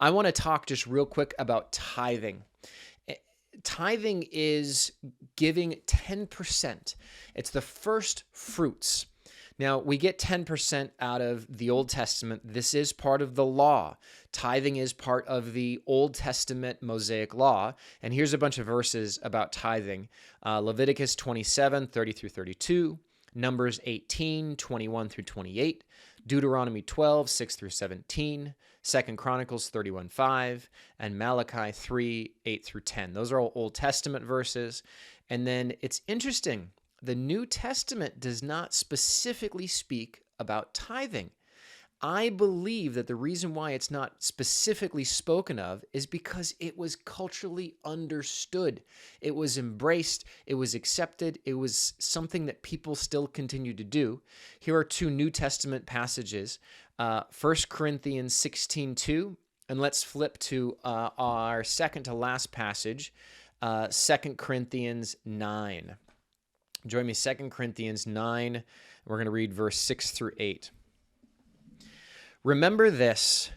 I want to talk just real quick about tithing. Tithing is giving 10%. It's the first fruits. Now, we get 10% out of the Old Testament. This is part of the law. Tithing is part of the Old Testament Mosaic law. And here's a bunch of verses about tithing. Leviticus 27, 30 through 32, Numbers 18, 21 through 28, Deuteronomy 12, 6 through 17, 2 Chronicles 31, 5, and Malachi 3, 8 through 10. Those are all Old Testament verses. And then it's interesting. The New Testament does not specifically speak about tithing. I believe that the reason why it's not specifically spoken of is because it was culturally understood. It was embraced. It was accepted. It was something that people still continue to do. Here are two New Testament passages, 1 Corinthians 16:2, and let's flip to our second to last passage, 2 Corinthians 9. Join me, 2 Corinthians 9. We're going to read verse 6 through 8. Remember this,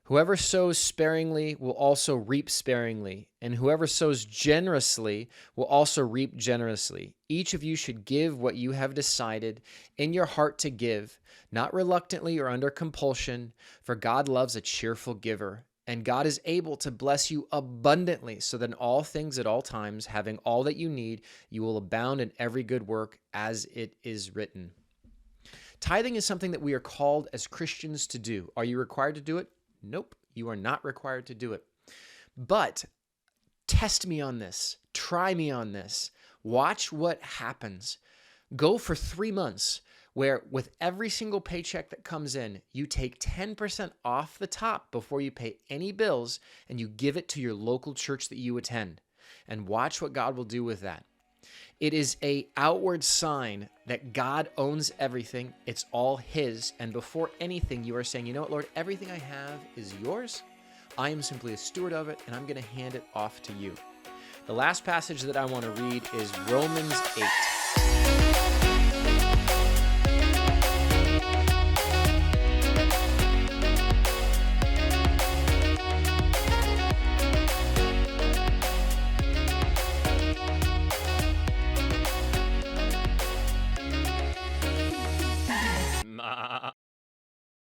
whoever sows sparingly will also reap sparingly, and whoever sows generously will also reap generously. Each of you should give what you have decided in your heart to give, not reluctantly or under compulsion, for God loves a cheerful giver. And God is able to bless you abundantly, so that in all things at all times, having all that you need, you will abound in every good work, as it is written. Tithing is something that we are called as Christians to do. Are you required to do it? Nope, you are not required to do it. But test me on this. Try me on this. Watch what happens. Go for 3 months where with every single paycheck that comes in, you take 10% off the top before you pay any bills, and you give it to your local church that you attend. And watch what God will do with that. It is an outward sign that God owns everything. It's all His. And before anything, you are saying, you know what, Lord, everything I have is yours. I am simply a steward of it, and I'm going to hand it off to you. The last passage that I want to read is Romans 8.